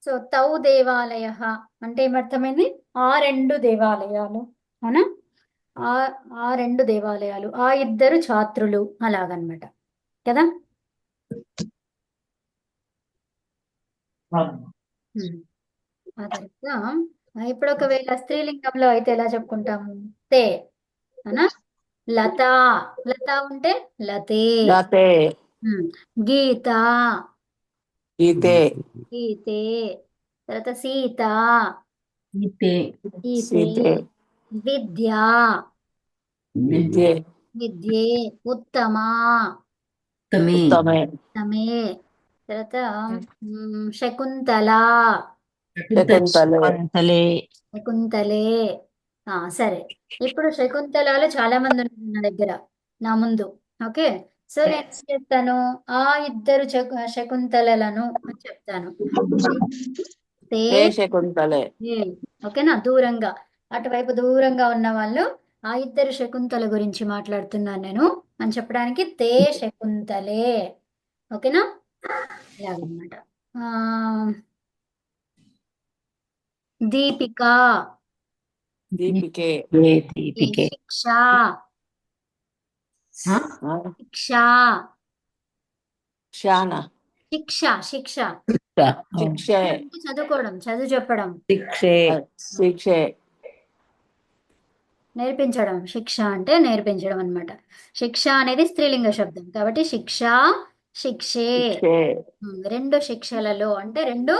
So తౌ దేవాలయ అంటే ఏమర్థమైంది? ఆ రెండు దేవాలయాలు. అవునా? ఆ ఆ రెండు దేవాలయాలు, ఆ ఇద్దరు ఛాత్రులు అలాగనమాట కదా. ఉమ్. ఆ తర్వాత ఇప్పుడు ఒకవేళ స్త్రీలింగంలో అయితే ఎలా చెప్పుకుంటాము? తే అనా. లత. లత ఉంటే లతే. లతే. ఉమ్. గీత. గీతే. గీతే. తర్వాత సీత. గీతే. గీతే. సీతే. విద్య. విద్యే. విద్యే. ఉత్తమ. ఉత్తమే. ఉత్తమే. ఉత్తమే. తర్వాత శకుంతల. శకుంతలే. శకుంతలే. శకుంతలే. సరే. ఇప్పుడు శకుంతలాలు చాలా మంది ఉన్నారు నా దగ్గర, నా ముందు. ఓకే. సో నేను ఏం చెప్తాను? ఆ ఇద్దరు శకుంతలలను అని చెప్తాను. తే. తే శకుంతలే. ఏ. ఓకేనా? దూరంగా, అటువైపు దూరంగా ఉన్న వాళ్ళు ఆ ఇద్దరు శకుంతల గురించి మాట్లాడుతున్నాను నేను అని చెప్పడానికి తే శకుంతలే. ఓకేనా? ఇలాగనమాట. ఆ దీపిక. దీపికే. దీపికే. శిక్ష. శిక్ష. శాన. శిక్ష. శిక్ష శిక్షే. అంటే చదువుకోవడం, చదువు చెప్పడం, శిక్షే. శిక్షే. నేర్పించడం. శిక్ష అంటే నేర్పించడం అన్నమాట. శిక్ష అనేది స్త్రీలింగ శబ్దం కాబట్టి శిక్ష, శిక్షే. శిక్షే. రెండు శిక్షలలో అంటే రెండు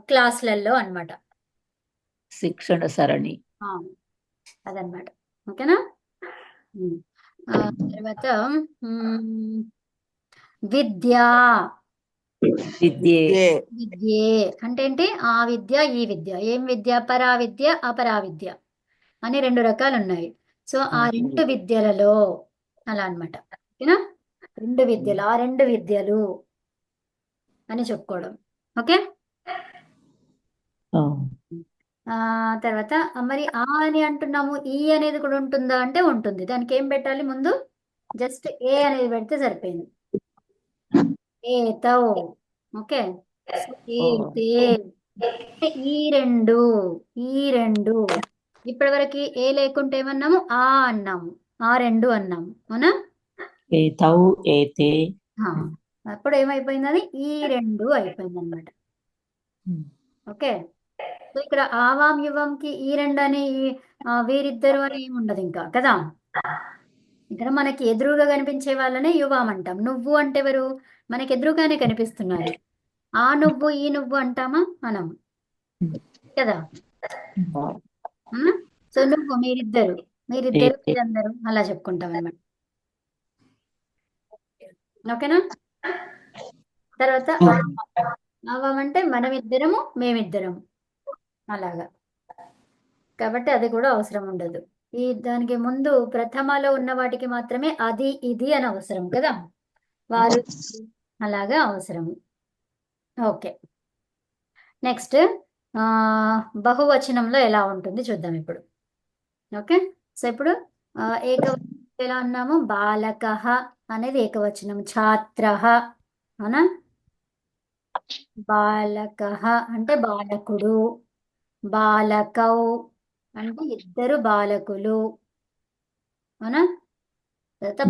క్లాసులలో అన్నమాట. శిక్షణ సరణి. అదనమాట. ఓకేనా? తర్వాత విద్య. విద్యే. విద్యే. విద్యే అంటే ఏంటి? ఆ విద్య, ఈ విద్య. ఏం విద్య? పరా విద్య, అపరా విద్య అని రెండు రకాలు ఉన్నాయి. సో ఆ రెండు విద్యలలో అలా అన్నమాట. ఓకేనా? రెండు విద్యలు, ఆ రెండు విద్యలు అని చెప్పుకోవడం. ఓకే. తర్వాత మరి ఆ అని అంటున్నాము, ఈ అనేది కూడా ఉంటుందా అంటే ఉంటుంది. దానికి ఏం పెట్టాలి ముందు? జస్ట్ ఏ అనేది పెడితే సరిపోయింది. ఏతౌ. ఓకే. సో ఏతే. ఈ రెండు, ఈ రెండు. ఇప్పటి వరకు ఏ లేకుంటే ఏమన్నాము? ఆ అన్నాము, ఆ రెండు అన్నాము. అవునా? ఏతౌ ఏతే. అప్పుడు ఏమైపోయింది? అది ఈ రెండు అయిపోయింది అనమాట. ఓకే. సో ఇక్కడ ఆవాం యువంకి ఈ రెండు అని వీరిద్దరు అని ఏమి ఉండదు ఇంకా కదా. ఇక్కడ మనకి ఎదురుగా కనిపించే వాళ్ళనే యువాం అంటాం. నువ్వు అంటే ఎవరు? మనకి ఎదురుగానే కనిపిస్తున్నారు. ఆ నువ్వు, ఈ నువ్వు అంటామా? మనం కదా. సో నువ్వు, మీరిద్దరు, మీరిద్దరు, మీరందరూ అలా చెప్పుకుంటాం అనమాట. ఓకేనా? తర్వాత ఆవాం అంటే మనమిద్దరము, మేమిద్దరము అలాగా. కాబట్టి అది కూడా అవసరం ఉండదు. ఈ దానికి ముందు ప్రథమలో ఉన్న వాటికి మాత్రమే అది, ఇది అని అవసరం కదా. వారు అలాగా అవసరము. ఓకే. నెక్స్ట్ బహువచనంలో ఎలా ఉంటుంది చూద్దాం ఇప్పుడు. ఓకే. సో ఇప్పుడు ఏకవచనం ఎలా అన్నాము? బాలక అనేది ఏకవచనం. ఛాత్ర. అవునా? బాలక అంటే బాలకుడు. బాలకౌ అంటే ఇద్దరు బాలకులు. అవునా? తర్వాత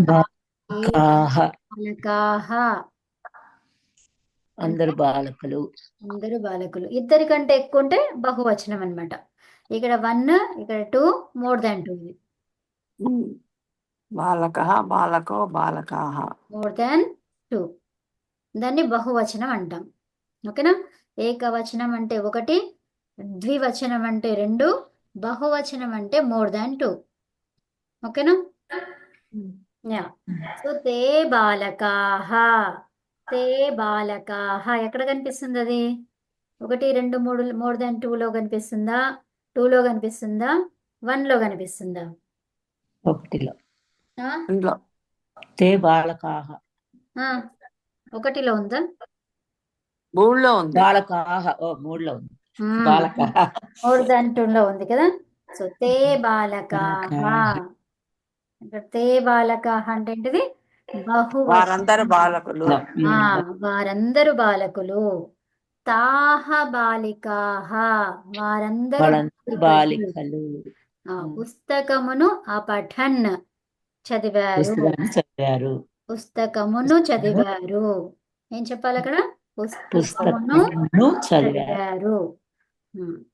బాలకాహ అందరు బాలకులు. అందరు బాలకులు. ఇద్దరి కంటే ఎక్కువ ఉంటే బహువచనం అన్నమాట. ఇక్కడ 1, ఇక్కడ 2, మోర్ దాన్ 2. ఇది బాలక, బాలకో, బాలకాహ. మోర్ దాన్ 2 దాన్ని బహువచనం అంటాం. ఓకేనా? ఏకవచనం అంటే 1, ద్వివచనం అంటే 2, బహువచనం అంటే మోర్ దాన్ 2. ఓకేనా? యా. సో తే బాలకాహ. తే బాలకాహ ఎక్కడ కనిపిస్తుంది అది? 1, 2, 3 మోర్ దాన్ 2లో కనిపిస్తుందా? 2లో కనిపిస్తుందా? 1లో కనిపిస్తుందా? 1లో. ఇంట్లో. తే బాలకాహ. 1లో ఉందా? 3లో ఉంది. బాలకాహ. 3లో ఉంది. బాలకాహ మోర్ దాన్ 2లో ఉంది కదా. సో తే బాలకాహ. ఇక్కడ తే బాలకాహ అంటే ఏంటిది? వారందరు బాలకులు. వారందరు బాలకులు. తాహ బాలికాహ వారందరూ వాళ్ళందరూ బాలికలు. బాలికలు పుస్తకమును అపఠన్ చదివారు. పుస్తకాన్ని చదివారు. పుస్తకమును చదివారు. ఏం చెప్పాలి అక్కడ? పుస్తకమును పుస్తకమును చదివారు. చదివారు.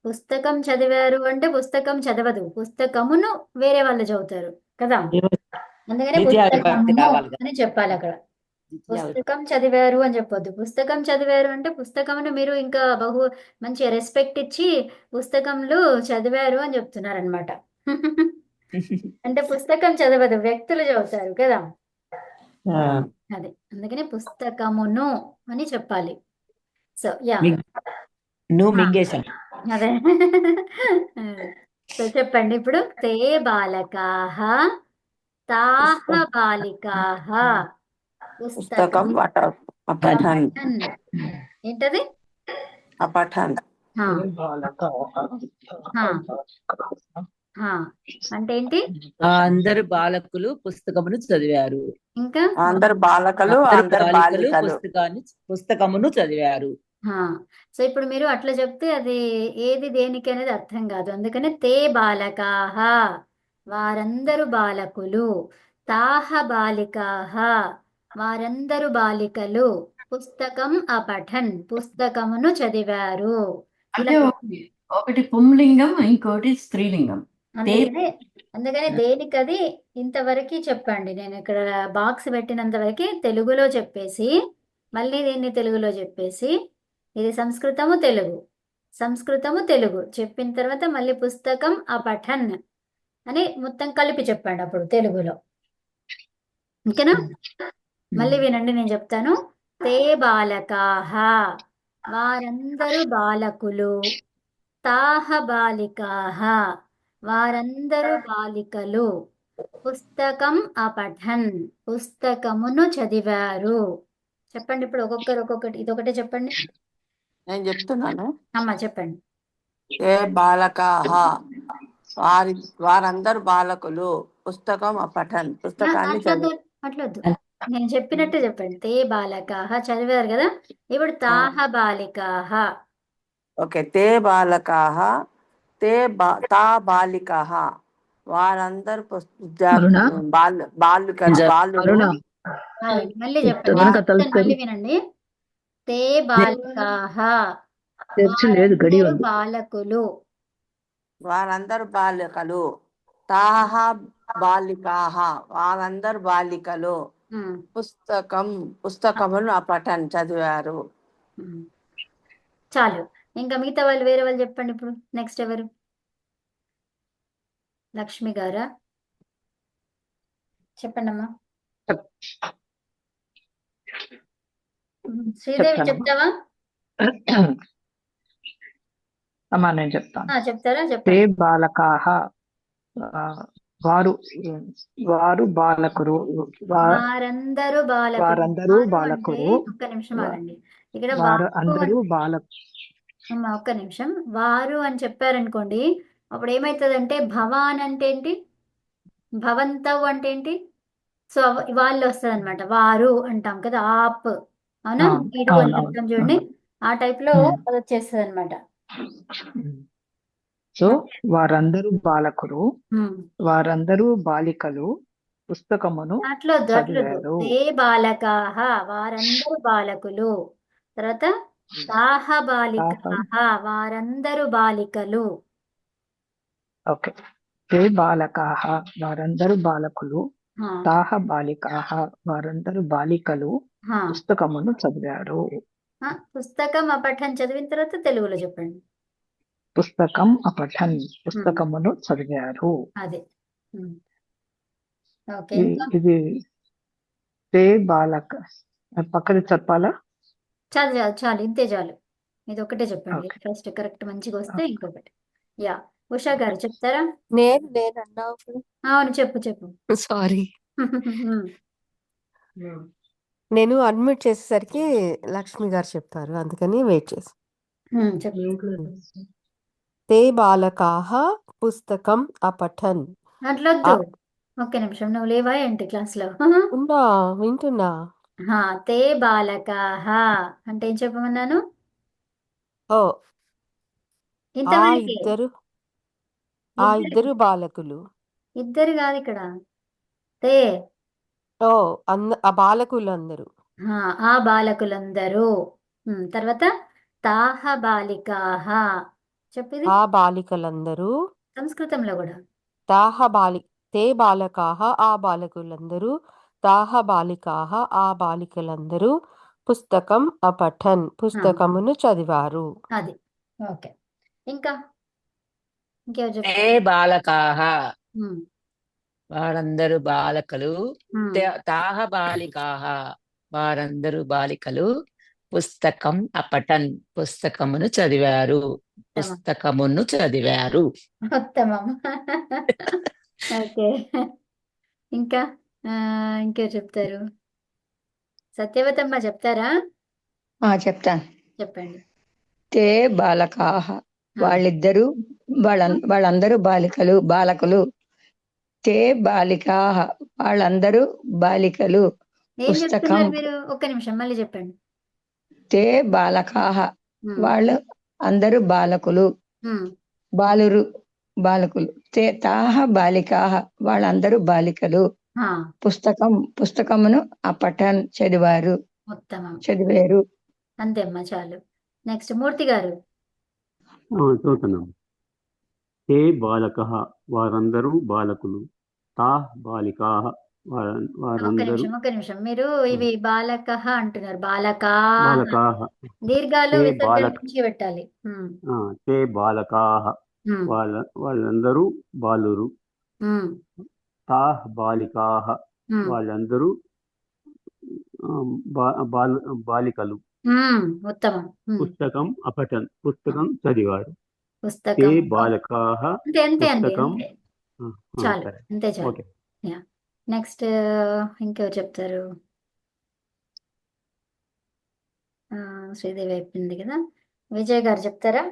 పుస్తకం చదివారు అంటే పుస్తకం చదవదు, పుస్తకమును వేరే వాళ్ళు చదువుతారు కదా. అందుకనే ద్వితీయ విభక్తి పుస్తకము కావాలి కదా. అని చెప్పాలి అక్కడ. ద్వితీయ విభక్తి. పుస్తకం చదివారు అని చెప్పొద్దు. పుస్తకం చదివారు అంటే పుస్తకమును మీరు ఇంకా మంచి రెస్పెక్ట్ ఇచ్చి పుస్తకంలో చదివారు అని చెప్తున్నారనమాట. అంటే పుస్తకం చదవదు, వ్యక్తులు చదువుతారు కదా. ఆ, అదే అందుకనే పుస్తకమును అని చెప్పాలి. సో యా నువ్వు మింగేశాను. అదే. సో చెప్పండి ఇప్పుడు. తే బాలకాహ తాహ బాలికాహ పుస్తకం పుస్తకం అపఠన్ అపఠన్. ఏంటది? అపఠన్ హా, హా. అంటే ఏంటి? ఆ అందరు బాలకులు పుస్తకమును చదివారు. ఇంకా అందరు బాలకలు అందరు అందరు బాలికలు బాలికలు పుస్తకమును చదివారు. సో ఇప్పుడు మీరు అట్లా చెప్తే అది ఏది దేనికి అనేది అర్థం కాదు. అందుకనే తే బాలకాహ వారందరు బాలకులు, తాహ బాలికాహ వారందరు బాలికలు, పుస్తకం అపఠన్ పుస్తకమును చదివారు. ఇలా అంటే ఒకటి పుంలింగం ఇంకోటి స్త్రీలింగం. అందుకనే దేనికది ఇంతవరకు చెప్పండి. నేను ఇక్కడ బాక్స్ పెట్టినంత వరకు తెలుగులో చెప్పేసి మళ్ళీ దీన్ని తెలుగులో చెప్పేసి ఇది సంస్కృతము తెలుగు, సంస్కృతము తెలుగు చెప్పిన తర్వాత మళ్ళీ పుస్తకం అపఠన్ అని మొత్తం కలిపి చెప్పండి అప్పుడు తెలుగులో. ఓకేనా? మళ్ళీ వినండి, నేను చెప్తాను. తే బాలకాహ వారందరూ బాలకులు, తాహ బాలికాహ వారందరూ బాలికలు, పుస్తకం అపఠన్ పుస్తకమును చదివారు. చెప్పండి ఇప్పుడు ఒక్కొక్కటి ఇదొకటే చెప్పండి. నేను చెప్తున్నాను. అమ్మ చెప్పండి. ఏ బాలకాహ వారందరు బాలకులు పుస్తకం అపఠన్ పుస్తకాన్ని అట్లొద్దు, నేను చెప్పినట్టు చెప్పండి. తే బాలకాహ చదివారు కదా, ఇప్పుడు తాహ బాలికాహ. ఓకే. తే బాలకాహ తా బాలికాహ వారందరు బాలులు. మళ్ళీ చెప్పండి, మళ్ళీ వినండి. తే బాలికాహ వారందరు బాలకులు, వారందరు బాలికలు, తాహ బాలికాహ వారందరు బాలికలు, పుస్తకమును అపఠన్ చదివారు. చాలు. ఇంకా మిగతా వాళ్ళు వేరే వాళ్ళు చెప్పండి ఇప్పుడు. నెక్స్ట్ ఎవరు? లక్ష్మి గారా? చెప్పండి అమ్మా. శ్రీదేవి చెప్తావా? అమ్మా నేను చెప్తాను. చెప్తారా? తే చెప్పండి. బాలకాహ వారు బాలకులు, వారందరూ బాలకులు. వారందరూ వారు అంటే బాలకులు, ఒక్క నిమిషం ఆగండి. ఇక్కడ వారు వారు అందరూ అమ్మా ఒక్క నిమిషం. వారు అని చెప్పారనుకోండి, అప్పుడు ఏమవుతుందంటే భవాన్ అంటే ఏంటి, భవంతవ్ అంటే ఏంటి, సో వాళ్ళు వస్తుంది అనమాట. వారు అంటాం కదా, ఆప్ అవునా, మీరు అని చెప్తాం చూడండి, ఆ టైప్ లో అది వచ్చేస్తుంది అనమాట. సో వారందరూ బాలకులు, వారందరూ బాలికలు పుస్తకమును చదివారు. తే బాలకాహ వారందరూ బాలకులు, తర్వాత తాహ బాలికాహ వారందరూ బాలికలు. ఓకే. తే బాలకాహ వారందరూ బాలకులు, తాహ బాలికాహ వారందరూ బాలికలు పుస్తకమును చదివారు. పుస్తకం అపఠన్ చదివిన తర్వాత తెలుగులో చెప్పండి. పుస్తకం అపఠన్ పుస్తకమును చదివారు. అదే. ఓకే. ఇది తే బాలక పక్కన చెప్పాలా? చాలు చాలు చాలు, ఇంతే చాలు. ఇది ఒకటే చెప్పండి. ఫస్ట్ కరెక్ట్ మంచిగా వస్తే ఇంకొకటి. యా ఉషా గారు చెప్తారా? అవును చెప్పు చెప్పు. సారీ, నేను అడ్మిట్ చేసేసరికి లక్ష్మి గారు చెప్తారు, అందుకని వెయిట్ చేసి. తే బాలకాహ పుస్తకం అపఠన్. అట్లొద్దు, ఒక్క నిమిషం. నువ్వు లేవా ఏంటి క్లాస్ లో? ఉన్నా, వింటున్నా. తే బాలకాహ అంటే ఏం చెప్పమన్నాను? ఓ ఆ ఇంతమందికి ఇద్దరు ఇద్దరు బాలకులు. ఇద్దరు కాదు ఇక్కడ తే ఓ ఆ బాలకులు అందరూ. ఆ బాలకులందరూ తర్వాత తాహ బాలికాహ చెప్పిది ఆ బాలికలందరూ సంస్కృతంలో కూడా తే బాలకాహ ఆ బాలకులందరూ తాహ బాలికాహ ఆ బాలికలందరూ పుస్తకం అపఠన్ పుస్తకమును చదివారు. అది ఓకే ఇంకా ఇంకేమో తే చెప్తారు బాలకాహ ఉమ్, వారందరూ బాలకలు. ఉమ్, తాహ బాలికాహ వారందరూ బాలికలు. పుస్తకం అపఠన్ పుస్తకమును చదివారు. ఉత్తమం పుస్తకమును చదివారు. ఉత్తమం ఓకే ఇంకా ఇంకేం చెప్తారు సత్యవతమ్మ చెప్తారా చెప్తాను. చెప్పండి తే బాలకాహ ఆ, వాళ్ళందరూ బాలకులు. తే బాలికాహ వాళ్ళందరూ బాలికలు. ఏం పుస్తకం చెప్తున్నారు మీరు ఒక్క నిమిషం మళ్ళీ చెప్పండి తే బాలకాహ ఉమ్, వాళ్ళు అందరూ బాలకులు. ఉమ్, బాలకులు. తాహ బాలికాహ వాళ్ళందరూ బాలికలు. ఆ, పుస్తకమును అపఠన్ చదివారు. ఉత్తమం అంతే అమ్మా చాలు నెక్స్ట్ మూర్తి గారు చదువుతున్నాం. తే బాలకః వారందరూ బాలకులు. తాః బాలికాః వారందరూ ఒక్క నిమిషం మీరు ఇవి బాలకః అంటున్నారు బాలకా బాలకాః. దీర్ఘాలు తే విసర్గలు మంచిగా పెట్టాలి తే బాలకాః ఉమ్, వాళ్ళందరూ బాలురు. ఉమ్, తాః బాలికాః ఉమ్, వాళ్ళందరూ బాలికలు. ఉత్తమం పుస్తకం అపఠన్ పుస్తకం చదివారు. తే పుస్తకం బాలకాః అంతే అంతే అంతే పుస్తకం అంతే చాలు సరే అంతే చాలు ఓకే. యా నెక్స్ట్ ఇంకెవరు చెప్తారు శ్రీదేవి అయిపోయింది కదా విజయ్ గారు చెప్తారా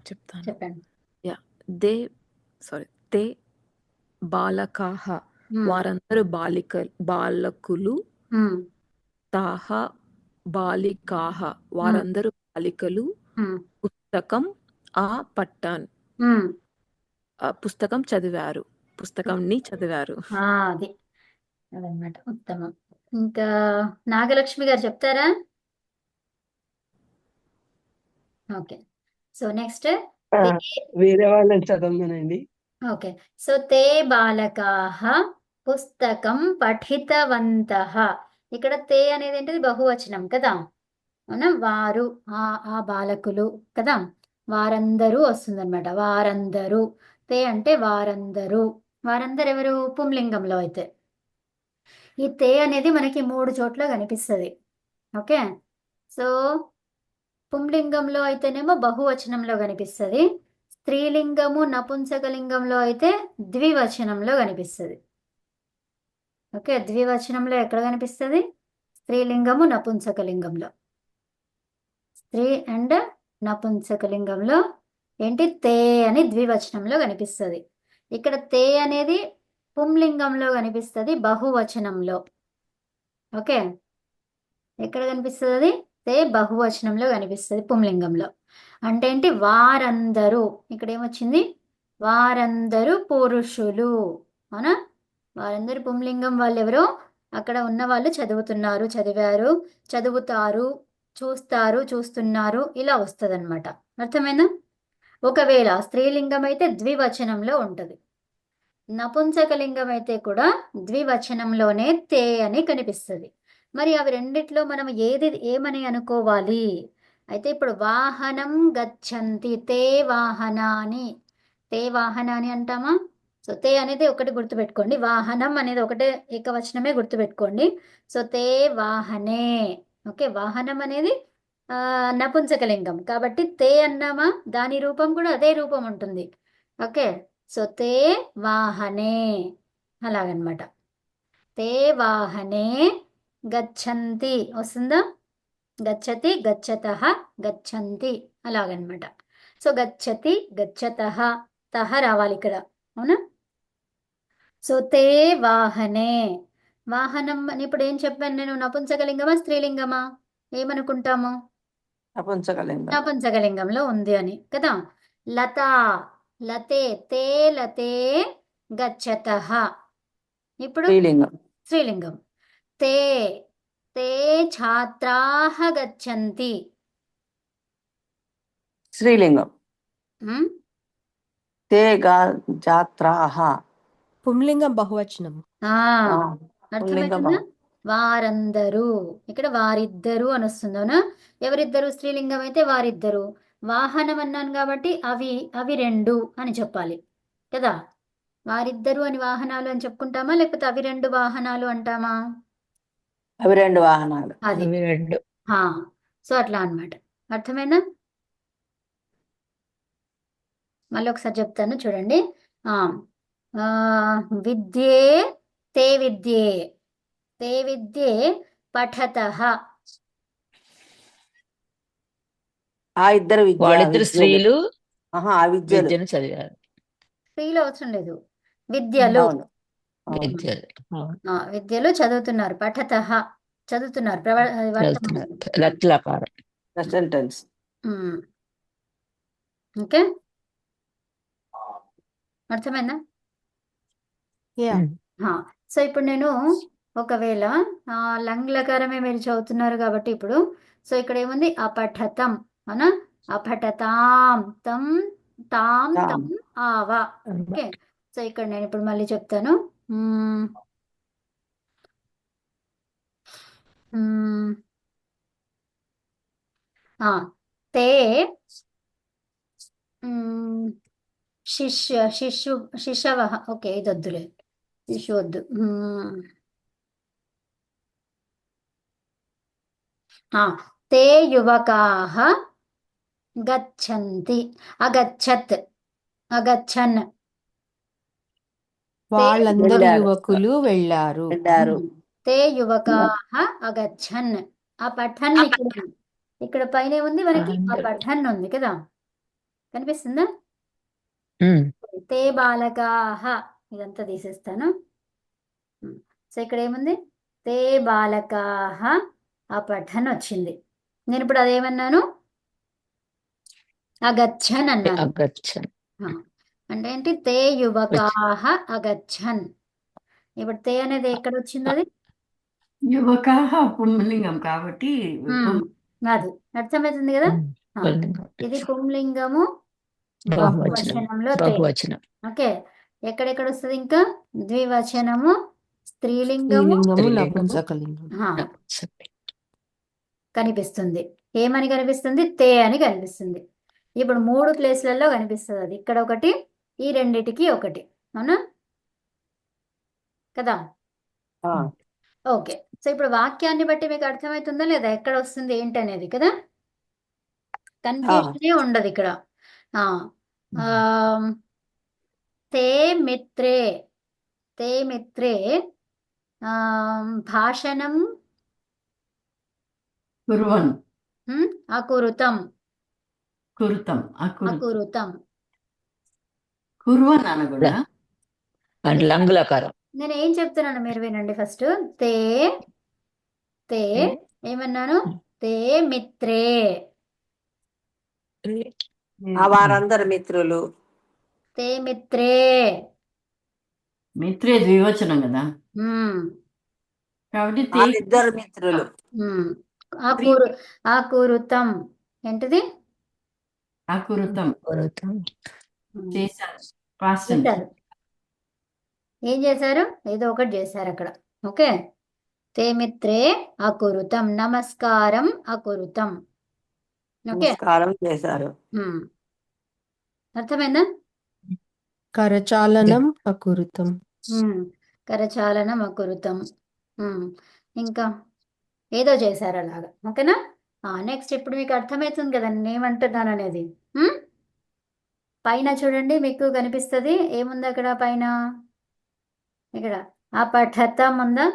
చెప్తాను. చెప్పండి తే బాలకాహ ఉమ్, వారందరూ బాలకులు. ఉమ్, తాహ బాలికాహ ఉమ్, వారందరూ బాలికలు. ఉమ్, పుస్తకం పట్టాన్ ఉమ్. పుస్తకం చదివారు. పుస్తకంని చదివారు. అది అదనమాట ఉత్తమం ఇంకా నాగలక్ష్మి గారు చెప్తారా ఓకే సో నెక్స్ట్ వేరే వాళ్ళని చదవమనండి. ఓకే సో తే బాలకాః పుస్తకం పఠితవంతః ఇక్కడ తే అనేది ఏంటిది బహువచనం కదా అవునా వారు ఆ బాలకులు కదా వారందరూ వస్తుందన్నమాట వారందరూ తే అంటే వారందరూ వారందరూ ఎవరు పుంలింగంలో అయితే ఈ తే అనేది మనకి 3 చోట్ల కనిపిస్తుంది ఓకే సో పుంలింగంలో అయితేనేమో బహువచనంలో కనిపిస్తుంది స్త్రీలింగము నపుంసకలింగంలో అయితే ద్వివచనంలో కనిపిస్తుంది ఓకే ద్వివచనంలో ఎక్కడ కనిపిస్తుంది స్త్రీలింగము నపుంసకలింగంలో స్త్రీ అండ్ నపుంసకలింగంలో ఏంటి తే అని ద్వివచనంలో కనిపిస్తుంది ఇక్కడ తే అనేది పుంలింగంలో కనిపిస్తుంది బహువచనంలో ఓకే ఎక్కడ కనిపిస్తుంది అది తే బహువచనంలో కనిపిస్తుంది పుంలింగంలో అంటే ఏంటి వారందరూ ఇక్కడ ఏమొచ్చింది వారందరూ పురుషులు అవునా వారందరూ పుంలింగం వాళ్ళు ఎవరో అక్కడ ఉన్న వాళ్ళు చదువుతున్నారు చదివారు చదువుతారు చూస్తారు చూస్తున్నారు ఇలా వస్తుంది అనమాట అర్థమైందా ఒకవేళ స్త్రీలింగం అయితే ద్వివచనంలో ఉంటుంది నపుంసకలింగం అయితే కూడా ద్వివచనంలోనే తే అని కనిపిస్తుంది మరి అవి రెండిట్లో మనం ఏమని అనుకోవాలి అయితే ఇప్పుడు వాహనం గచ్చంతి తే వాహనాని అంటామా సో తే అనేది ఒకటి గుర్తుపెట్టుకోండి వాహనం అనేది ఒకటే ఏకవచనమే గుర్తుపెట్టుకోండి సో తే వాహనే ఓకే వాహనం అనేది నపుంసకలింగం కాబట్టి తే అన్నామా దాని రూపం కూడా అదే రూపం ఉంటుంది ఓకే సో తే వాహనే అలాగనమాట తే వాహనే గచ్చంతి వస్తుందా గచ్చతి గచ్చతః గచ్చంతి అలాగనమాట సో గచ్చతి గచ్చతః తహ రావాలి ఇక్కడ అవునా సో తే వాహనే వాహనం అని ఇప్పుడు ఏం చెప్పాను నేను నపుంసకలింగమా స్త్రీలింగమా ఏమనుకుంటాము నపుంసకలింగం. నపుంసకలింగంలో ఉంది అని కదా. లత లతే తే లతే గచ్చతః. ఇప్పుడు స్త్రీలింగం. స్త్రీలింగం. తే తే ఛాత్రాః గచ్చంతి. స్త్రీలింగం. ఉమ్, తే జాత్రాః. పుంలింగం బహువచనం. ఆ, ఆ, అర్థమవుతుందా? పుల్లింగం. వారందరూ. ఇక్కడ వారిద్దరు అని వస్తుంది, అవునా? ఎవరిద్దరు? స్త్రీలింగం అయితే వారిద్దరు. వాహనం అన్నాను కాబట్టి అవి అవి రెండు అని చెప్పాలి కదా. వారిద్దరు అని వాహనాలు అని చెప్పుకుంటామా, లేకపోతే అవి రెండు వాహనాలు అంటామా? అవి రెండు వాహనాలు. అది అవి రెండు. సో అట్లా అన్నమాట. అర్థమైందా? మళ్ళీ ఒకసారి చెప్తాను చూడండి. ఆ ఆ, విద్యే తే విద్యే తే విద్యే పఠతః. ఆ ఇద్దరు వాళ్ళిద్దరు విద్యలు. స్త్రీలు ఆహా, ఆ విద్యలు. విద్యను చదివారు. స్త్రీలు అవసరం లేదు, విద్యలు. అవును. అవును. విద్యలు. అవును. విద్యలు చదువుతున్నారు. పఠతః చదువుతున్నారు. వర్తమానం. చదువుతున్నారు. లట్లకారం. Present tense. ఉమ్. ఓకే, అర్థమైందా? యా సో ఇప్పుడు నేను ఒకవేళ లంగ్లకారమే మీరు చదువుతున్నారు కాబట్టి ఇప్పుడు సో ఇక్కడ ఏముంది? అపఠతం అవునా? అపఠతాం తం తాం తాం. తం ఆవా. ఓకే, సో ఇక్కడ నేను ఇప్పుడు మళ్ళీ చెప్తాను. మ్మ్. మ్మ్. ఆ, తే మ్మ్, శిశవః. ఓకే, ఇది వద్దులే, శిశు వద్దు. తే యువకాః గచ్చంతి. అగచ్చత్ అగచ్చన్. వాళ్ళందరూ వెళ్ళారు. యువకులు వెళ్ళారు. వెళ్ళారు. తే యువకాః అగచ్చన్. ఆ పఠన్ ఇక్కడ ఉంది. ఇక్కడ పైన ఏముంది మనకి? ఆ పఠన్ ఉంది కదా, కనిపిస్తుందా? తే బాలకాః. ఇదంతా తీసేస్తాను. సో ఇక్కడ ఏముంది? తే బాలకాః ఆ పఠన్ వచ్చింది. నేను ఇప్పుడు అదేమన్నాను? అగచ్చన్ అన్నాను. అగచ్చన్. అంటే ఏంటి? తే యువకాః అగచ్చన్. ఇప్పుడు తే అనేది ఎక్కడ వచ్చింది? అది యువక పుంలింగం కాబట్టి అది అర్థమవుతుంది కదా. పుల్లింగం. ఇది పుంలింగము బహువచనం. బహువచనంలో తే. బహువచనం. ఓకే, ఎక్కడెక్కడ వస్తుంది ఇంకా? ద్వివచనము, స్త్రీలింగము స్త్రీలింగము స్త్రీలింగము. నపుంసకలింగం. కనిపిస్తుంది. ఏమని కనిపిస్తుంది? తే అని కనిపిస్తుంది. ఇప్పుడు 3 ప్లేస్లలో కనిపిస్తుంది అది. ఇక్కడ ఒకటి, ఈ రెండిటికి ఒకటి, అవునా కదా. ఆ, ఓకే, సో ఇప్పుడు వాక్యాన్ని బట్టి మీకు అర్థమవుతుందా లేదా ఎక్కడ వస్తుంది ఏంటి అనేది కదా. కన్ఫ్యూజనే ఉండదు ఇక్కడ. ఆ, తే మిత్రే తే మిత్రే భాషణం కుర్వన్ అకురుతం కురుతం అకురుతం. కుర్వన్ అనకూడదా? అంటే లంగులకారం. నేను ఏం చెప్తున్నాను మీరు వినండి ఫస్ట్. తే తే ఏమన్నాను? తే మిత్రే. ఆ వారందరు మిత్రులు. తే మిత్రే. మిత్రే ద్వివచనం కదా, కాబట్టి వాళ్ళిద్దరు మిత్రులు. ఆకురుతం ఏంటిది? అకురుతం చేశారు. చేశారు. ఏం చేశారు? ఏదో ఒకటి చేశారు అక్కడ. ఓకే, తే మిత్రే అకురుతం. నమస్కారం అకురుతం. ఓకే, నమస్కారం చేశారు. అర్థమైందా? కరచాలనం అకురుతం. కరచాలనం అకురుతం. ఇంకా ఏదో చేశారు అలాగా. ఓకేనా? నెక్స్ట్ ఇప్పుడు మీకు అర్థమవుతుంది కదా నేను ఏమంటున్నాను అనేది. పైన చూడండి, మీకు కనిపిస్తుంది ఏముంది అక్కడ పైన? ఇక్కడ అపఠతం ఉందా?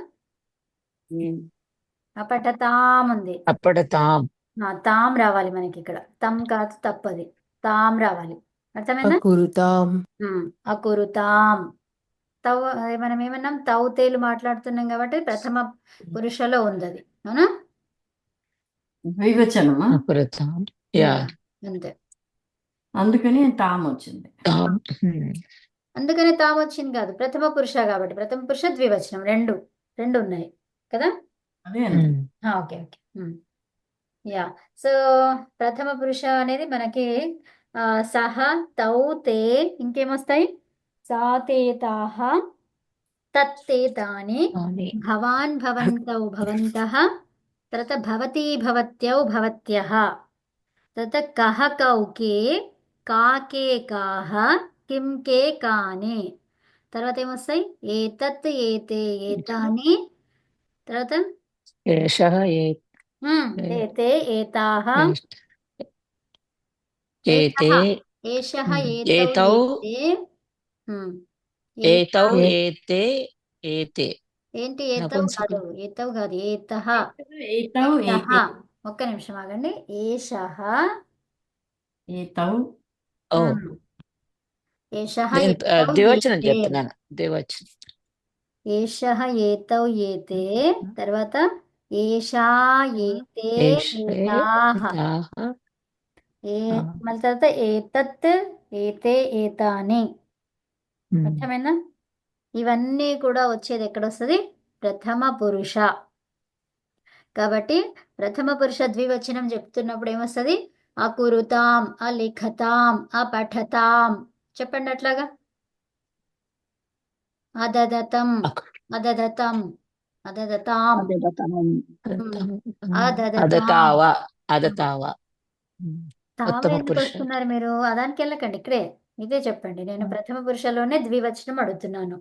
అపఠతాం ఉంది. అప్పడతాం. తాం రావాలి మనకి ఇక్కడ. తం కాదు, తప్పది. తాం రావాలి. అర్థమైందా? అకురుతాం. అకురుతాం. తౌ మనం ఏమన్నాం? తౌతేలు మాట్లాడుతున్నాం కాబట్టి ప్రథమ పురుషలో ఉంది అది, అవునా? ద్వివచనమా? అపరతాం. యా. అంతే. అందుకని తాము వచ్చింది. తాం. అందుకనే తాము వచ్చింది కాదు, ప్రథమ పురుష కాబట్టి. ప్రథమ పురుష ద్వివచనం రెండు రెండు ఉన్నాయి కదా. అదే అండి. Okay okay. యా. సో ప్రథమ పురుష అనేది మనకి సహ, తౌ, తే, ఇంకేమొస్తాయి? సా, తే, తాహ, తత్, తే, తాని, అని. భవాన్, భవంతౌ, భవంతః, తర్వాత భవతి, భవత్యౌ, భవత్యః, తర్వాత కహ, కౌ, కే, కా, కే, కాహ, కిం, కే, కాని. తర్వాత ఏమొస్తాయి? ఏతత్, ఏతే, ఏతాని, తర్వాత ఏషః ఏతే, ఏతాహ, ఏతే ఏషః, ఏతౌ, ఏతౌ ఏతే, ఏతౌ ఏతా. ఏతే ఏతే. ఏంటి ఏతౌ నపుంసకం. కాదు, ఏతౌ కాదు, ఏతః. ఏతౌ ఏషః. ఏతే. ఒక్క నిమిషం ఆగండి. ఏషః. ఏతౌ ఓ, ఏషః, నేను ఏతౌ, ద్వివచనం ఏతే. చెప్తున్నాను. ద్వివచనం. ఏషః, ఏతౌ, ఏతే. తర్వాత ఏషా, ఏతే, ఏషే ఏతాః. తాః. మళ్ళీ తర్వాత ఏతత్, ఏతే, ఏతాని. అర్థమైందా? ఇవన్నీ కూడా వచ్చేది ఎక్కడొస్తుంది? ప్రథమ పురుష. కాబట్టి ప్రథమ పురుష ద్వివచనం చెప్తున్నప్పుడు ఏమొస్తుంది? అకురుతాం, అలిఖతాం, అపఠతాం. చెప్పండి అట్లాగా. అదదతం, అదదతం, అదదతాం, అదదతాం. అదతావ అదతావ. తావ ఉత్తమ ఎందుకు పురుష. వస్తున్నారు మీరు? అదానికి వెళ్ళకండి, ఇక్కడే ఇదే చెప్పండి. నేను ప్రథమ పురుషలోనే ద్వివచనం అడుగుతున్నాను.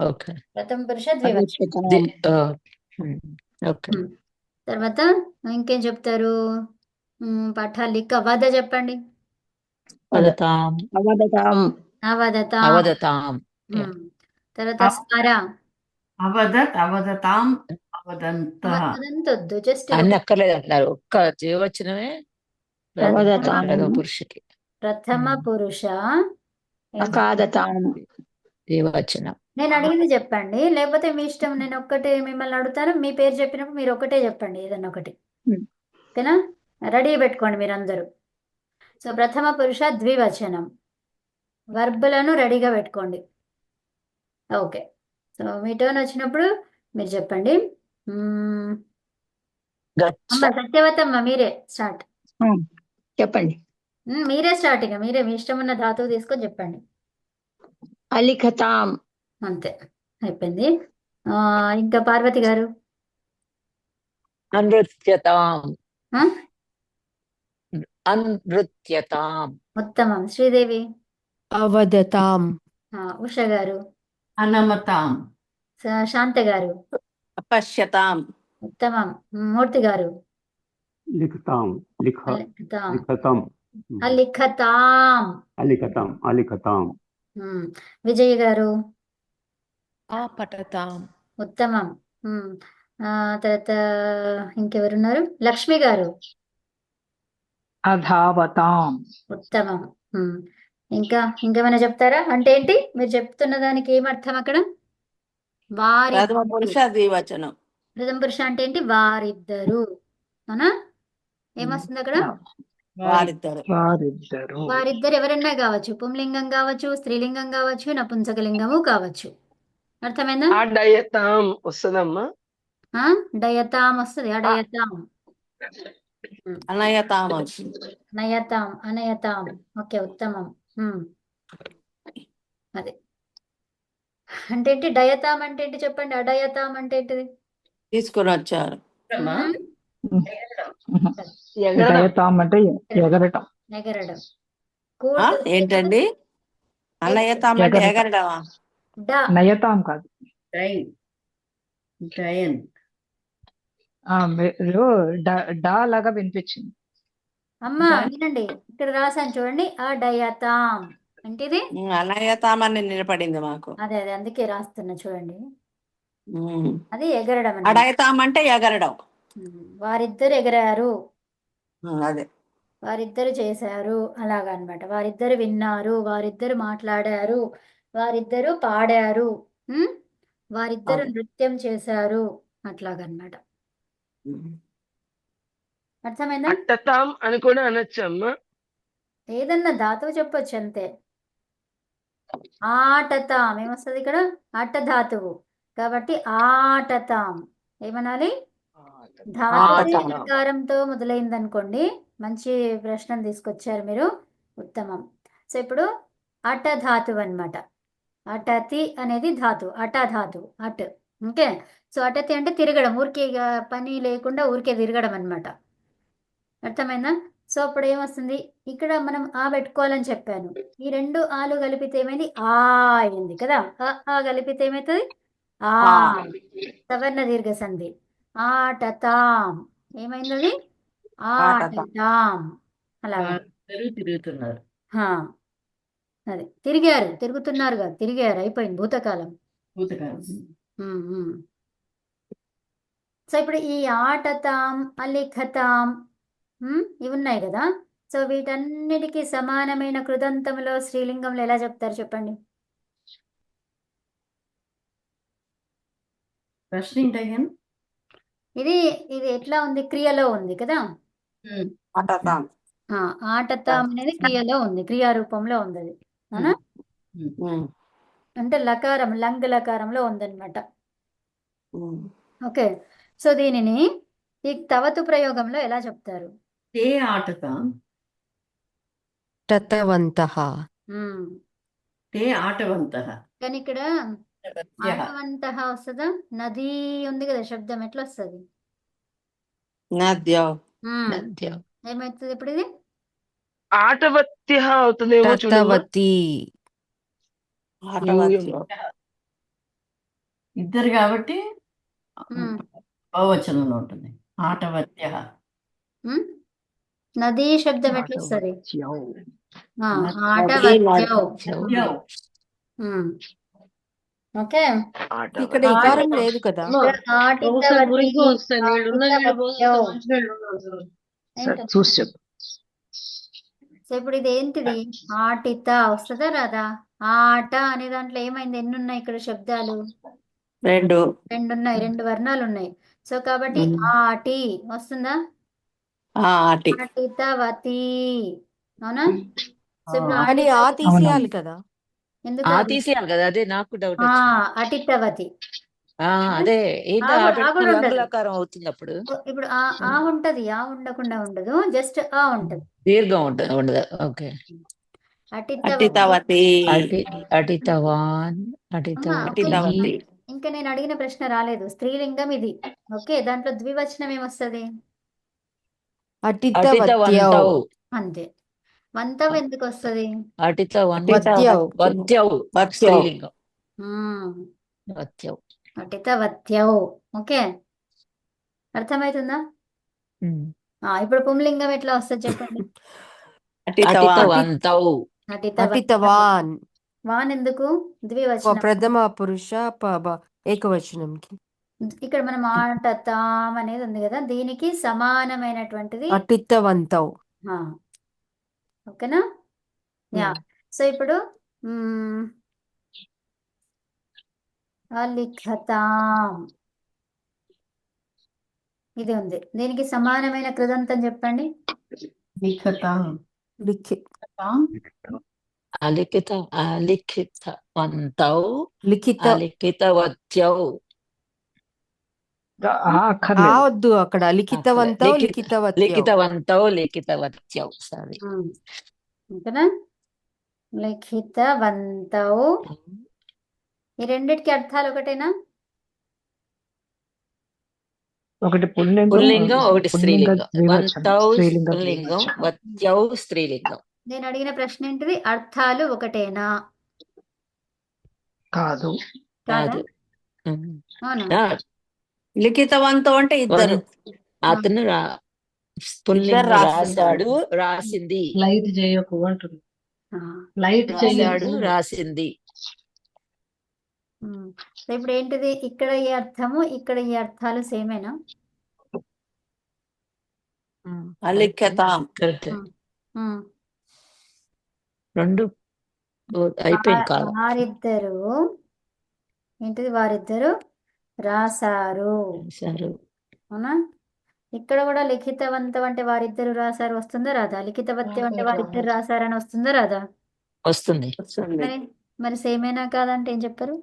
ఓకే. ప్రథమ పురుష ద్వివచనం. ఓకే. తర్వాత ఇంకేం చెప్తారు? పఠాలిక వద చెప్పండి. అవదతాం. అవదతాం. అవదతాం. అవదతాం. తర్వాత స్మర. అవదత్, అవదతాం, అవదంతః. అదంతొద్దు, జస్ట్ అన్ని అక్కర్లేదు అంటున్నారు. ఒక్క ద్వివచనమే అవదతాం. ప్రథమ పురుషుకి. ప్రథమ పురుష అకాదతాం. ద్వివచనం. నేను అడిగింది చెప్పండి, లేకపోతే మీ ఇష్టం. నేను ఒక్కటే మిమ్మల్ని అడుగుతాను, మీ పేరు చెప్పినప్పుడు మీరు ఒకటే చెప్పండి, ఏదన్నా ఒకటి. ఓకేనా? రెడీ పెట్టుకోండి మీరందరూ. సో ప్రథమ పురుష ద్వివచనం, వర్బులను రెడీగా పెట్టుకోండి. ఓకే. సో మీ టర్న్ వచ్చినప్పుడు మీరు చెప్పండి. గచ్చ. అమ్మ సత్యవతమ్మ, మీరే స్టార్ట్. చెప్పండి. మీరే స్టార్ట్. ఇక మీరే మీ ఇష్టం ఉన్న ధాతువు తీసుకొని చెప్పండి. అలిఖతాం. అంతే, అయిపోయింది. ఇంకా పార్వతి గారు. అనృత్యతాం. ఆ? అనృత్యతాం. ఉత్తమం. శ్రీదేవి. అవదతాం. ఉష గారు. అనమతాం. శాంత గారు. అపశ్యతాం. ఉత్తమం. మూర్తి గారు. లిఖతాం. అలిఖతాం. లిఖతం. అలిఖతాం. అలిఖతాం. అలిఖతాం. విజయ్ గారు. పఠతాం. ఉత్తమం. తర్వాత ఇంకెవరున్నారు? లక్ష్మి గారు. అధావతాం. ఉత్తమం. ఇంకేమైనా చెప్తారా? అంటే ఏంటి మీరు చెప్తున్న దానికి ఏమర్థం అక్కడ? ప్రథమ వారిద్దరు. పురుష ద్వివచనం. ప్రథమ పురుష అంటే ఏంటి? వారిద్దరు. అవునా? ఏమొస్తుంది అక్కడ? వారిద్దరు. వారిద్దరు. వారిద్దరు ఎవరన్నా కావచ్చు, పుంలింగం కావచ్చు, స్త్రీలింగం కావచ్చు, నపుంసకలింగము కావచ్చు. అర్థమైందా? అడయతాం వస్తుందమ్మా. డయతాం వస్తుంది. అడయతాం, అనయతాం వచ్చింది. నయతాం, అనయతాం. ఓకే, ఉత్తమం. అదే అంటే ఏంటి? డయతాం అంటే ఏంటి చెప్పండి. అడయతాం అంటే ఏంటిది? తీసుకొని వచ్చారు. అడయతాం అంటే ఎగరటం. ఎగరడం. ఏంటండి? అనయతాం అంటే ఎగరడమా? నయతాం కాదు. డయన్. మీరు డా లాగా వినిపించింది. అమ్మా వినండి, ఇక్కడ రాసాను చూడండి. అడయతాం అంటే ఇది. అనయతాం అని నిలబడింది మాకు. అదే అదే అందుకే రాస్తున్నా చూడండి. అది ఎగరడం. అడయతాం అంటే ఎగరడం. వారిద్దరు ఎగరారు, అదే వారిద్దరు చేశారు, అలాగా అన్నమాట. వారిద్దరు విన్నారు, వారిద్దరు మాట్లాడారు, వారిద్దరు పాడారు, వారిద్దరు నృత్యం చేశారు, అట్లాగన్నమాట. అర్థమైందా? అట్టతాం అని కూడా అనొచ్చు అమ్మా. ఏదన్నా ధాతువు చెప్పొచ్చు అంతే. ఆటతాం ఏమొస్తుంది ఇక్కడ? అట్ట ధాతువు కాబట్టి ఆటతాం ఏమనాలి? ధాతువు ఆటతాం. లకారంతో మొదలైంది అనుకోండి. మంచి ప్రశ్న తీసుకొచ్చారు మీరు, ఉత్తమం. సో ఇప్పుడు అట ధాతువు అన్నమాట. అటతి అనేది ధాతువు, అట ధాతువు అట్. ఓకే, సో అటతి అంటే తిరగడం, ఊరికే ఇక పని లేకుండా ఊరికే తిరగడం అన్నమాట. అర్థమైందా? సో అప్పుడు ఏమొస్తుంది, ఇక్కడ మనం ఆ పెట్టుకోవాలని చెప్పాను. ఈ రెండు ఆలు కలిపితే ఏమైంది? ఆ అయింది కదా. ఆ కలిపితే ఏమవుతుంది? ఆ. సవర్ణ దీర్ఘ సంధి. ఆటతాం ఏమైంది అది? ఆటతాం. ఆటతాం. అలాగా అందరూ తిరుగుతున్నారు. హా. అది తిరిగారు, తిరుగుతున్నారు కదా, తిరిగారు అయిపోయింది భూతకాలం. భూతకాలం. సో ఇప్పుడు ఈ ఆటతాం, అలిఖతాం ఇవి ఉన్నాయి కదా. సో వీటన్నిటికీ సమానమైన కృదంతంలో స్త్రీలింగంలో ఎలా చెప్తారు చెప్పండి? ప్రశ్న ఏంటయ్యాను? ఇది ఇది ఎట్లా ఉంది? క్రియలో ఉంది కదా. అటతాం. ఆటతాం అనేది క్రియలో ఉంది, క్రియారూపంలో ఉంది అది. అవునా? అంటే లకారం, లంగ్ లకారంలో ఉందన్నమాట. ఓకే, సో దీనిని ఈ తవతు ప్రయోగంలో ఎలా చెప్తారు? తే ఆటతాం. టతవంతః. ఉమ్. తే ఆటవంతః. కానీ ఇక్కడ ఆటవత్యః. ఆటవంతః వస్తుందా? నది ఉంది కదా, శబ్దం ఎట్లా వస్తుంది? నద్యో. ఏమవుతుంది ఇప్పుడు ఇది? ఆటవత్య అవుతుందేమో చూడమ్మా. టతవతి. ఆటవత్యో. ఇద్దరు కాబట్టి ఉమ్. బహువచనంలో ఉంటుంది. ఆటవత్యః. నదీ శబ్దం ఎట్లా వస్తుంది? ఆటవత్యౌ. ఆటవత్యౌ. యౌ. ఉమ్. ఓకే, ఇక్కడ ఇకారం లేదు కదా. ఆటితవతి, ఆటితవత్యౌ. సరే, చూసి చెప్పు. సో ఇప్పుడు ఇది ఏంటిది? ఆటిత వస్తుందా రాదా? ఆట అనే దాంట్లో ఏమైంది? ఎన్ని ఉన్నాయి ఇక్కడ శబ్దాలు? రెండు. రెండు ఉన్నాయి, రెండు వర్ణాలు ఉన్నాయి. సో కాబట్టి ఆటి వస్తుందా? ఆటి. ఆటితవతి. అవునా? సో ఇప్పుడు కానీ ఆ ఆటితవతి తీసేయాలి కదా. ఎందుకు? ఆ తీసేయాలి కదా, అదే నాకు డౌట్ వచ్చింది. అటితవతి. అదే ఏంటి ఆ ఆ కూడా పెట్టుకుని ఉండదు. లంగులకారం అవుతుంది అప్పుడు. ఇప్పుడు ఆ ఉంటది, ఆ ఉండకుండా ఉండదు, జస్ట్ ఆ ఉంటది. దీర్ఘం ఉంటుంది ఉండదు. ఓకే. అటితవతి. అటితవతి. అటితవాన్, అటితవతి. అటితవతి. ఇంకా నేను అడిగిన ప్రశ్న రాలేదు. స్త్రీలింగం ఇది. ఓకే, దాంట్లో ద్వివచనం ఏమొస్తుంది? అటితవత్యౌ. అటితవంతౌ. అంతే. వంతవ్ ఎందుకు వస్తుంది? వత్యౌ. వత్యౌ స్త్రీలింగం. వత్యౌ. అటితవత్యౌ. ఓకే, అర్థమవుతుందా? ఇప్పుడు పుంలింగం ఎట్లా వస్తుంది చెప్పండి? అటితవంతౌ. అటితవాన్. వాన్ ఎందుకు? ద్వివచనం. ప్రథమ పురుష ఏకవచనంకి. ఇక్కడ మనం ఆటతాం అనేది ఉంది కదా, దీనికి సమానమైనటువంటిది అటితవంతౌ. ఓకేనా? యా. సో ఇప్పుడు అలిఖతాం ఇది ఉంది, దీనికి సమానమైన కృదంతం చెప్పండి. లిఖతాం. లిఖితాం. అలిఖితవంతౌ. లిఖిత. అలిఖితవత్యౌ. అక్కర్లేదు. వద్దు అక్కడ. లిఖితవంతౌ లిఖితవత్యౌ. లిఖితవంతౌ లిఖితవత్యౌ. సరే. ఓకేనా? లిఖితవంతౌ. ఈ రెండిటికి అర్థాలు ఒకటేనా? ఒకటి పుల్లింగం, ఒకటి స్త్రీలింగం. ద్వివచనం. వంతౌ స్త్రీలింగ పుల్లింగం, ద్వివచనం. వత్యౌ స్త్రీలింగం. నేను అడిగిన ప్రశ్న ఏంటిది? అర్థాలు ఒకటేనా? కాదు. కాదా? కాదు. అవునా? లిఖితవంతం అంటే ఇద్దరు. అతను పుల్లింగం రాశాడు, రాసింది. లైట్ చేయకు అంటుంది. ఆ. లైట్ రాశాడు, రాసింది. సో ఇప్పుడు ఏంటిది? ఇక్కడ ఈ అర్థము, ఇక్కడ ఈ అర్థాలు సేమేనా? అలిఖతాం. కరెక్ట్. రెండు అయిపోయింది కాలం. వారిద్దరు ఏంటిది? వారిద్దరు రాశారు. రాశారు. అవునా? ఇక్కడ కూడా లిఖితవంతం అంటే వారిద్దరు రాశారు వస్తుందా రాదా? లిఖితవత్యం అంటే వారిద్దరు రాశారని వస్తుందా రాదా? వస్తుంది. వస్తుంది. మరి సేమేనా కాదంటే ఏం చెప్పారు?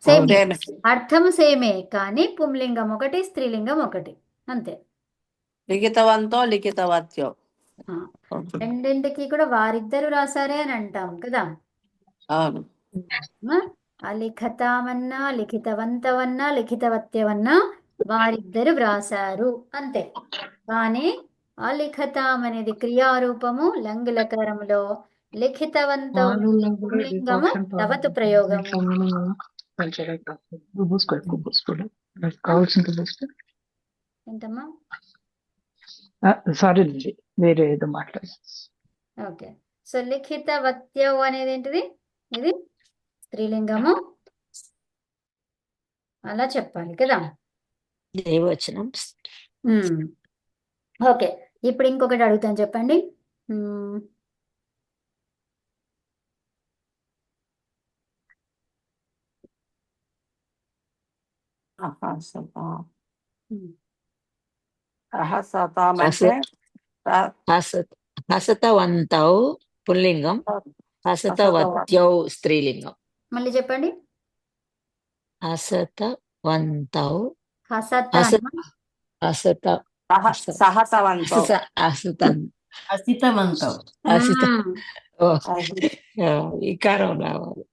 సేమే, సేమ్. అర్థము సేమే, కానీ పుంలింగం ఒకటి స్త్రీలింగం ఒకటి, అంతే. లిఖితవంతో లిఖితవత్యో. ఆ, రెండింటికి కూడా వారిద్దరు రాశారే అని అంటాం కదా. అవును. అలిఖతామన్నా లిఖితవంతవన్నా లిఖితవత్యవన్నా వారిద్దరు వ్రాసారు అంతే. కానీ అలిఖతాం అనేది క్రియారూపము లంగులకరములో, లిఖితవంతం పుల్లింగము తవతు ప్రయోగము. కావాల్సిన ఏంటమ్మా? సారీ వేరే ఏదో మాట్లాడు. ఓకే, సో లిఖితవత్యవు అనేది ఏంటిది? ఇది స్త్రీలింగము, అలా చెప్పాలి కదా. దేవవచనం. ఓకే, ఇప్పుడు ఇంకొకటి అడుగుతాను, చెప్పండి. మ్మ్. అహసతాం. మ్మ్. అహసతాం అంటే హసతవంతౌ పుల్లింగం, హసతవత్యౌ స్త్రీలింగం. మళ్ళీ చెప్పండి. హసతవంతౌ హసత హసత సహసవంతో. హసతం అసితవంతం. హసిత మ్మ్. ఓ, వికారం రావాలి.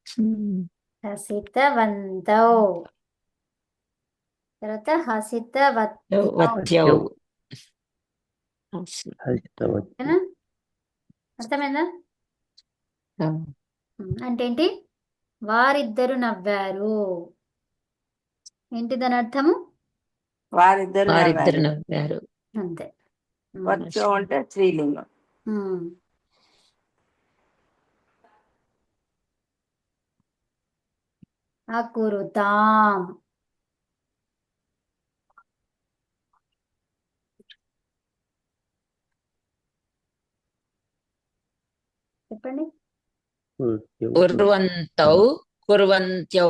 హసితవంతౌ, తర్వాత హసితవత్యౌ, వత్యౌ. ఓకేనా? అర్థమైందా? అంటే ఏంటి? వారిద్దరు నవ్వారు. ఏంటి దాని అర్థము? వారిద్దరు వారిద్దరు నవ్వారు. నవ్వారు. అంతే. వత్యో అంటే స్త్రీలింగం. మ్మ్. అకురుతాం, చెప్పండి. కుర్వంతౌ కుర్వంత్యౌ.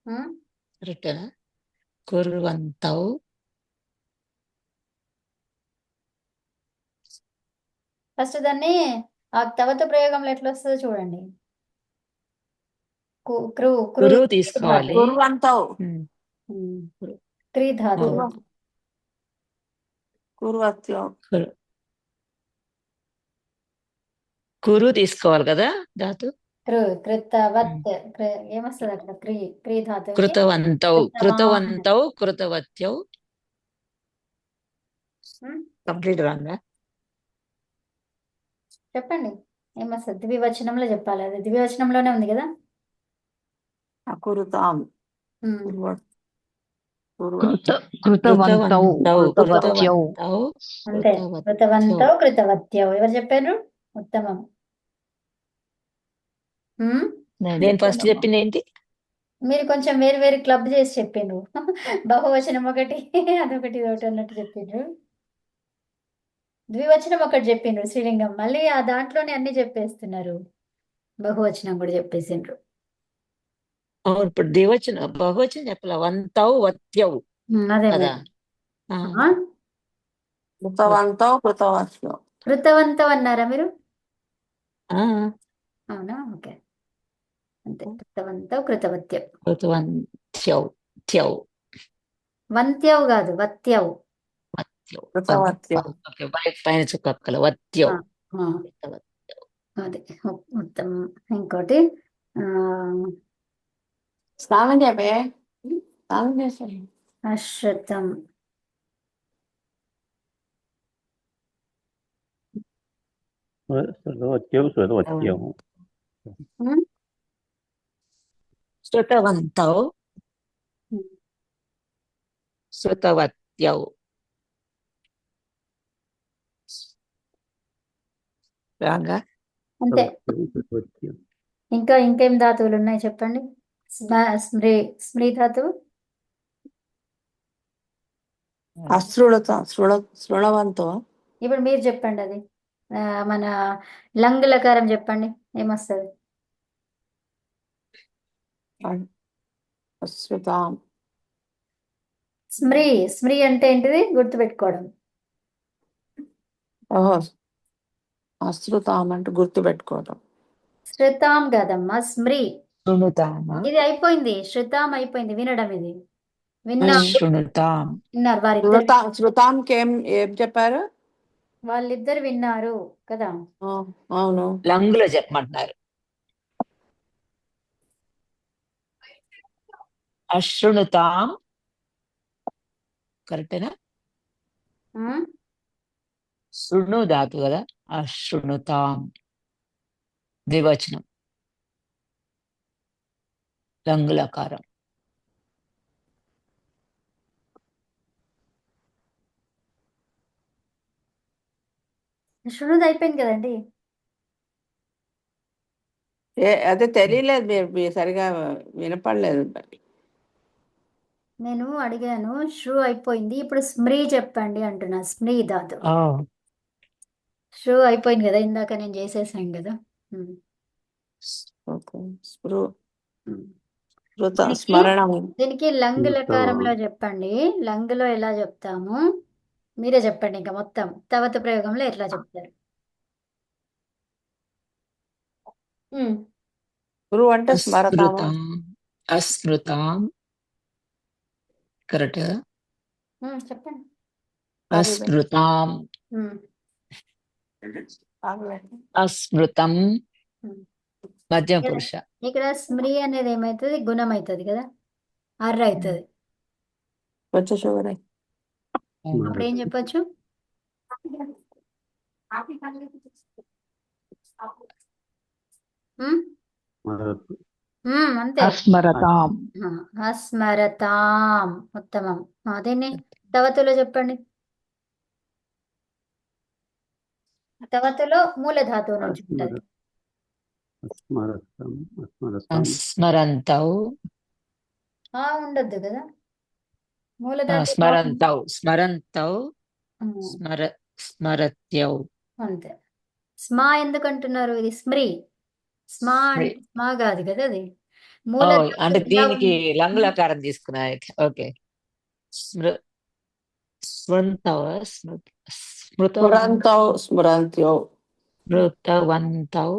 మ్మ్. కరెక్టేనా? కుర్వంతౌ ఫస్ట్ దాన్ని ఆ తవత ప్రయోగంలో ఎట్లా వస్తుందో చూడండి. కురు తీసుకోవాలి. కుర్వంతో. క్రీ ధాతు. కుర్వత్యో. కురు తీసుకోవాలి కదా ధాతు. కృతవత్, ఏమొస్తుంది అక్కడ? క్రీ ధాతు. కృతవంతౌ కృతవంతౌ కృతవత్యౌ. కంప్లీట్ రాంగా చెప్పండి, ఏమొస్తుంది? ద్వివచనంలో చెప్పాలి, అది ద్వివచనంలోనే ఉంది కదా. అకురుతాం. మ్మ్. కృతవంతౌ కృతవత్యౌ. అంతే, కృతవంతౌ కృతవత్యౌ. ఎవరు చెప్పారు? ఉత్తమం. నేను ఫస్ట్ చెప్పింది ఏంటి? మీరు కొంచెం వేరు వేరు క్లబ్ చేసి చెప్పిండ్రు. బహువచనం ఒకటి అదొకటి ఇదొకటి అన్నట్టు చెప్పిండ్రు. ద్వివచనం ఒకటి చెప్పిండ్రు స్త్రీలింగం, మళ్ళీ ఆ దాంట్లోనే అన్ని చెప్పేస్తున్నారు. బహువచనం కూడా చెప్పేసిండ్రు. అవును, ఇప్పుడు ద్వివచనం బహువచనం చెప్పాల. వంతౌ వత్యౌ అదే కదా. కృతవంతో కృతవత్యో. కృతవంతం అన్నారా మీరు? ఆ, అవునా, ఓకే, అంతే. కృతవంతం కృతవత్యం. కృతవంత్యౌ త్యౌ వంత్యవు కాదు, వత్యవు. వత్యౌ. కృతవత్యో. ఓకే, పైన చుక్కక్కల వత్యౌ. ఆ, అదే ఉత్తమం. ఇంకోటి స్నానం చెప్పే. స్నానం చేస్తాను. అశ్రుతం. శ్రుతవత్యం. శృతవంతౌ శృతవత్యౌ. రాంగా అంతే. ఇంకేం ధాతువులు ఉన్నాయి చెప్పండి. స్మ్రీ ధాతువు. శృణవంతో. ఇప్పుడు మీరు చెప్పండి అది. మన లంగులకారం చెప్పండి, ఏమొస్తుంది? అశ్రుతాం. స్మ్రీ. స్మ్రీ అంటే ఏంటిది గుర్తుపెట్టుకోవడం. ఓహో, అశ్రుతాం అంటే గుర్తుపెట్టుకోవటం. శృతాం కదమ్మా, స్మ్రీ. శృణుతామా ఇది అయిపోయింది, శృతాం అయిపోయింది, వినడం. ఇది విన్నారు, శృణుతాం విన్నారు వారిద్దరు. శృతాంకి ఏం చెప్పారు? వాళ్ళిద్దరు విన్నారు కదా. ఆ, అవును. లంగులో చెప్పమంటున్నారు. అశృణుతాం కరెక్టేనా? ఉమ్, శృణు ధాతు కదా. అశృణుతాం ద్వివచనం, లంగులకారం. శృణుది అయిపోయింది కదండి. అదే తెలియలేదు, మీరు సరిగా వినపడలేదు. నేను అడిగాను, శ్రు అయిపోయింది, ఇప్పుడు స్మ్రీ చెప్పండి అంటున్నా. స్మ్రీ ధాతు. ఆ, శ్రు అయిపోయింది కదా, ఇందాక నేను చేసేసాను కదా. ఉమ్, ఓకే. స్మృ ఉమ్. స్మృత దీనికి స్మరణం. దీనికి లంగ్ లకారంలో చెప్పండి. లంగ్లో ఎలా చెప్తాము మీరే చెప్పండి. ఇంకా మొత్తం తవత ప్రయోగంలో ఎట్లా చెప్తారు? ఉమ్, స్మృ అంటే స్మరతామా? అస్మృతాం అస్మృతాం కరెక్ట్. చెప్పండి. అస్మృతాం ఉమ్, అస్మృతం ఉమ్. మధ్యమ ఇక్కడ పురుష. ఇక్కడ స్మ్రీ అనేది ఏమవుతుంది? గుణం అవుతుంది కదా, అర్ర అవుతుంది. కొంచెం షుగర్. అప్పుడు ఏం చెప్పొచ్చు? ఉమ్, స్మరతు. అంతే. అస్మరతాం. అస్మరతాం. ఉత్తమం. దీన్ని తవతులో చెప్పండి. తవతులో మూలధాతువు నుంచి ఉంటుంది. అస్మరతం. అస్మరతం. స్మరంతౌ ఉండొద్దు కదా, మూలధాతువు స్మరంతౌ స్మరంతౌ ఉమ్, స్మరత్యౌ. అంతే. స్మా ఎందుకు అంటున్నారు? ఇది స్మ్రీ. స్మా స్మ్రీ. అంటే స్మా కాదు కదా, అది అంటే మూలధాతువు ఎలా దీనికి ఉంది? లంగులకారం తీసుకున్నా. ఓకే. స్మృతౌ స్మృతౌ స్మరంతౌ స్మరంత్యౌ. స్మృతవంతౌ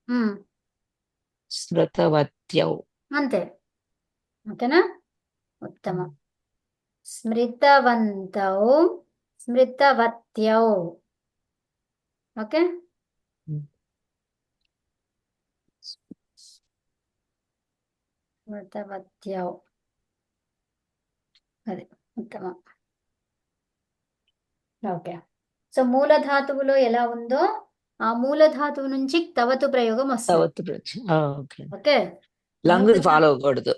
ఉమ్, స్మృతవత్యౌ. అంతే. ఓకేనా? ఉత్తమం. స్మృతవంతౌ స్మృతవత్యౌ. ఓకే. స్మృతవత్యౌ. అది ఉత్తమం. ఓకే. సో మూలధాతువులో ఎలా ఉందో ఆ మూలధాతువు నుంచి తవతు ప్రయోగం వస్తుంది. తవత్తు ప్రచ. ఓకే. ఓకే. లంగు ఫాలో అవ్వకూడదు.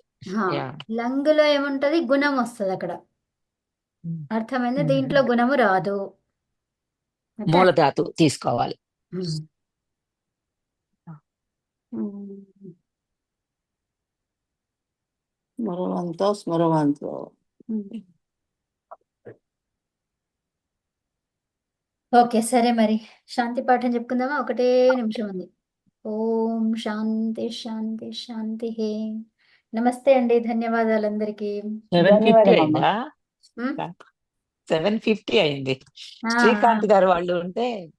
యా. లంగులో ఏముంటది? గుణం వస్తుంది అక్కడ. అర్థమైంది? దీంట్లో గుణము రాదు. ఓకే. మూలధాతు తీసుకోవాలి. స్మరవంతో స్మరవంతో. ఓకే, సరే మరి శాంతి పాఠం చెప్పుకుందామా? 1 నిమిషం ఉంది. ఓం శాంతి శాంతి శాంతి. నమస్తే అండి, ధన్యవాదాలు అందరికీ. 7:50 అయిందా? ఉమ్, 7:50 అయింది. ఆ, శ్రీకాంత్ గారు వాళ్ళు ఉంటే